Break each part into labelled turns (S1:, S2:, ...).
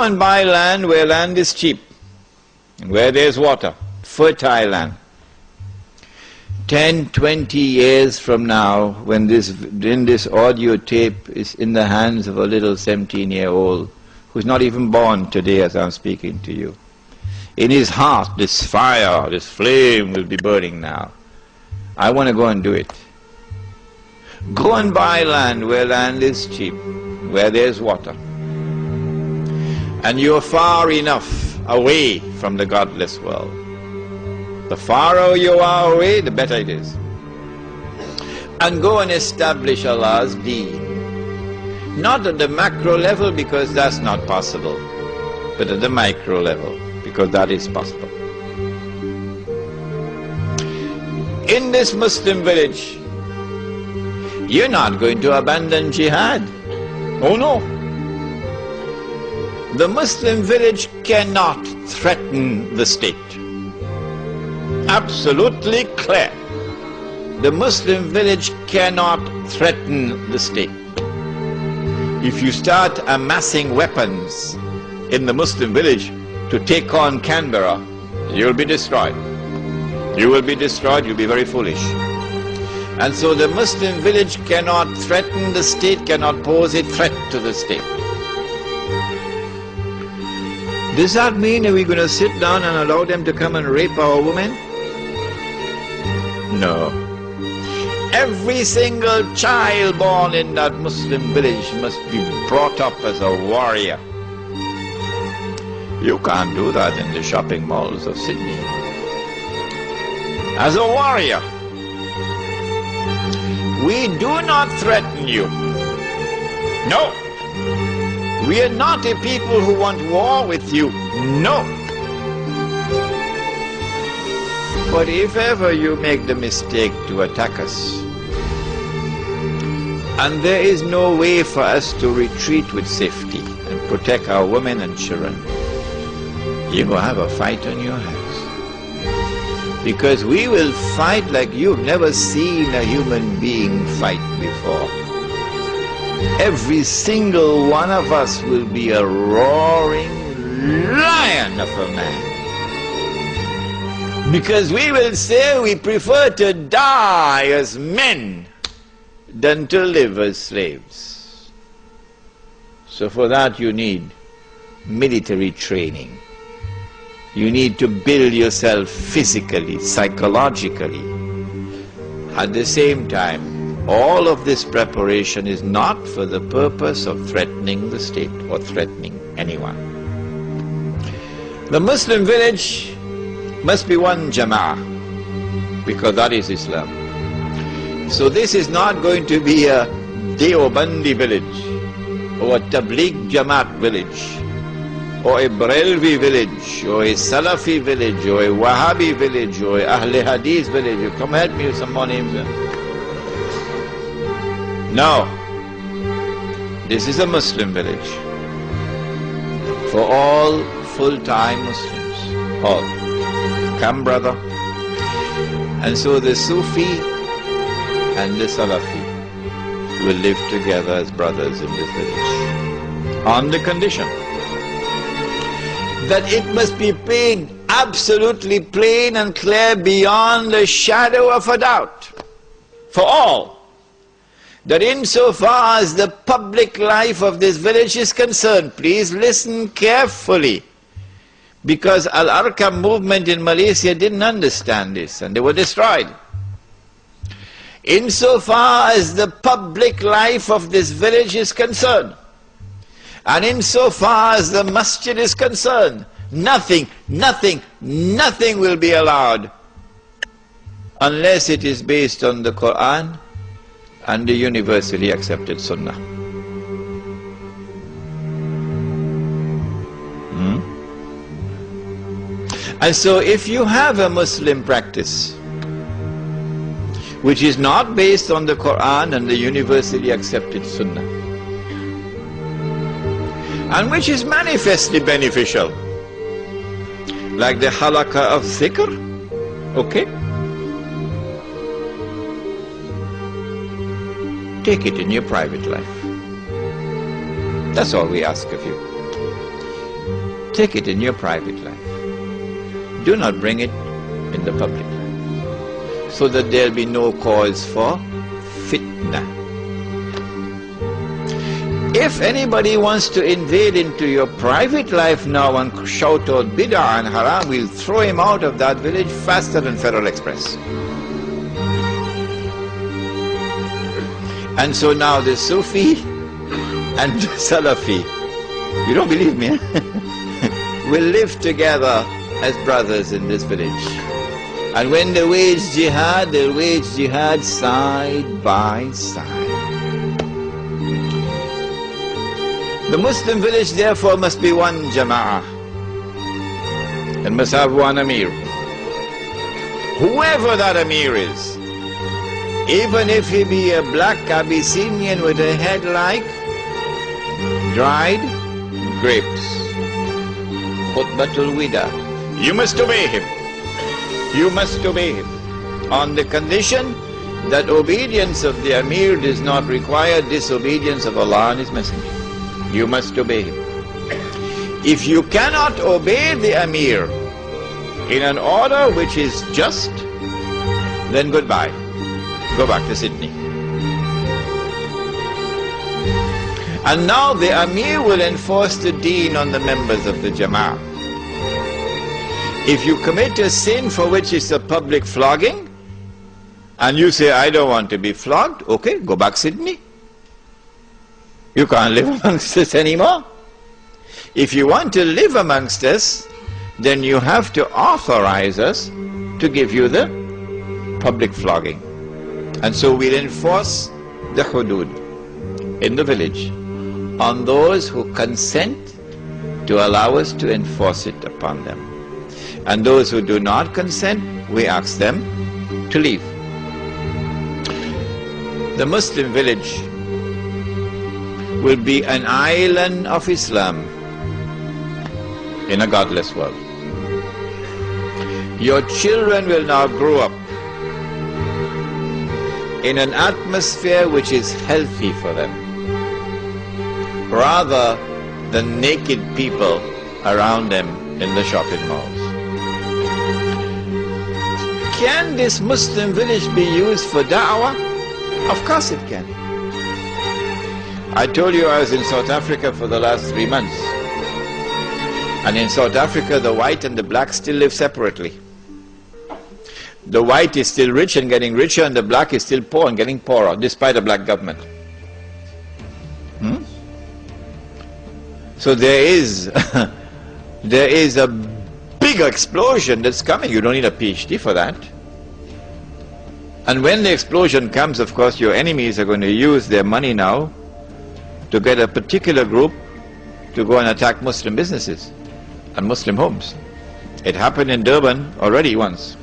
S1: and buy land where land is cheap, and where there's water, fertile land. 10, 20 years from now, when this audio tape is in the hands of a little 17-year-old who's not even born today as I'm speaking to you, in his heart this fire, this flame will be burning now. I want to go and do it. Go and buy land where land is cheap, where there's water. And you're far enough away from the godless world. The farther you are away, the better it is. And go and establish Allah's deen. Not at the macro level, because that's not possible, but at the micro level, because that is possible. In this Muslim village, you're not going to abandon jihad. Oh no. The Muslim village cannot threaten the state. Absolutely clear. The Muslim village cannot threaten the state. If you start amassing weapons in the Muslim village to take on Canberra, you'll be destroyed. You will be destroyed, you'll be very foolish. And so the Muslim village cannot threaten the state, cannot pose a threat to the state. Does that mean that we're going to sit down and allow them to come and rape our women? No. Every single child born in that Muslim village must be brought up as a warrior. You can't do that in the shopping malls of Sydney. As a warrior. We do not threaten you. No. We are not a people who want war with you. No. But if ever you make the mistake to attack us, and there is no way for us to retreat with safety and protect our women and children, you're going to have a fight on your hands. Because we will fight like you've never seen a human being fight before. Every single one of us will be a roaring lion of a man. Because we will say we prefer to die as men than to live as slaves. So for that you need military training. You need to build yourself physically, psychologically. At the same time, all of this preparation is not for the purpose of threatening the state or threatening anyone. The Muslim village must be one jama'ah, because that is Islam. So this is not going to be a Deobandi village, or a Tabligh Jamaat village, or a Barelvi village, or a Salafi village, or a Wahhabi village, or a Ahle Hadith village. Come help me with some more names. No. This is a Muslim village. For all full-time Muslims. All. Come, brother. And so the Sufi and the Salafi will live together as brothers in this village. On the condition that it must be plain, absolutely plain and clear beyond the shadow of a doubt for all, that insofar as the public life of this village is concerned, please listen carefully, because Al-Arqam movement in Malaysia didn't understand this and they were destroyed. Insofar as the public life of this village is concerned, and insofar as the masjid is concerned, nothing will be allowed unless it is based on the Quran and the universally accepted Sunnah. And so if you have a Muslim practice which is not based on the Quran and the universally accepted Sunnah, and which is manifestly beneficial, like the halaqah of zikr, okay? Take it in your private life. That's all we ask of you. take it in your private life. Do not bring it in the public life, so that there will be no cause for fitna. If anybody wants to invade into your private life now and shout out bid'ah and haram, we'll throw him out of that village faster than Federal Express. And so now the Sufi and the Salafi, you don't believe me, will live together as brothers in this village. And when they wage jihad, they'll wage jihad side by side. The Muslim village therefore must be one jama'ah and must have one amir. Whoever that amir is, even if he be a black Abyssinian with a head like dried grapes, khutbatul wida, you must obey him. You must obey him on the condition that obedience of the amir does not require disobedience of Allah and His Messenger. You must obey him. If you cannot obey the amir in an order which is just, then goodbye. Go back to Sydney. And now the amir will enforce the deen on the members of the jama'ah. If you commit a sin for which is a public flogging, and you say, I don't want to be flogged, okay, go back Sydney. You can't live amongst us anymore. If you want to live amongst us, then you have to authorize us to give you the public flogging. And so we'll enforce the hudud in the village on those who consent to allow us to enforce it upon them. And those who do not consent, we ask them to leave. The Muslim village will be an island of Islam in a godless world. Your children will now grow up in an atmosphere which is healthy for them, rather than naked people around them in the shopping malls. Can this Muslim village be used for da'wah? Of course it can. I told you I was in South Africa for the last 3 months. And in South Africa, the white and the black still live separately. The white is still rich and getting richer, and the black is still poor and getting poorer, despite the black government. So there is a big explosion that's coming. You don't need a PhD for that. And when the explosion comes, of course, your enemies are going to use their money now to get a particular group to go and attack Muslim businesses and Muslim homes. It happened in Durban already once.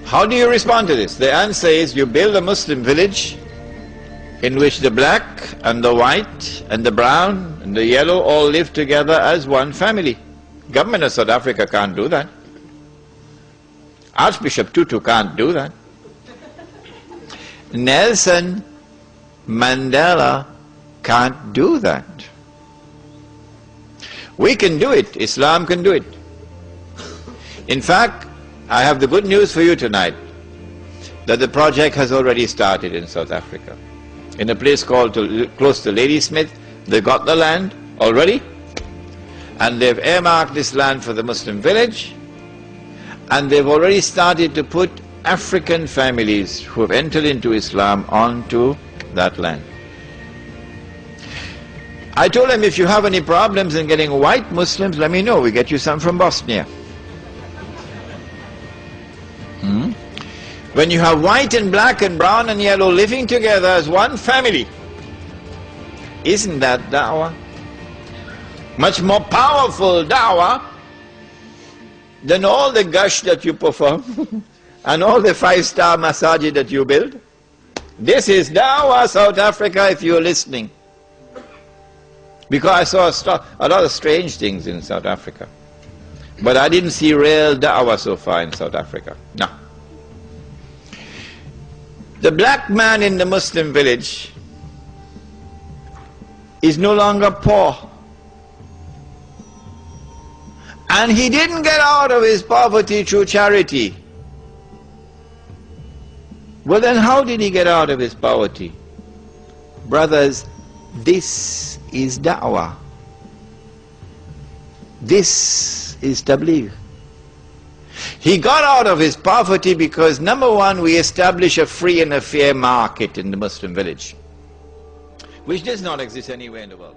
S1: How do you respond to this? The answer is you build a Muslim village in which the black and the white and the brown and the yellow all live together as one family. Government of South Africa can't do that. Archbishop Tutu can't do that. Nelson Mandela can't do that. We can do it. Islam can do it. In fact, I have the good news for you tonight, that the project has already started in South Africa. In a place called close to Ladysmith, they got the land already, and they've earmarked this land for the Muslim village, and they've already started to put African families who have entered into Islam onto that land. I told them, if you have any problems in getting white Muslims, let me know. We get you some from Bosnia. When you have white and black and brown and yellow living together as one family, isn't that da'wah? Much more powerful da'wah than all the gush that you perform and all the 5-star masajid that you build. This is da'wah, South Africa, if you're listening. Because I saw a lot of strange things in South Africa. But I didn't see real da'wah so far in South Africa. No. The black man in the Muslim village is no longer poor. And he didn't get out of his poverty through charity. Well then, how did he get out of his poverty? Brothers, this is da'wah. This is tabligh. He got out of his poverty because, number one, we establish a free and a fair market in the Muslim village, which does not exist anywhere in the world.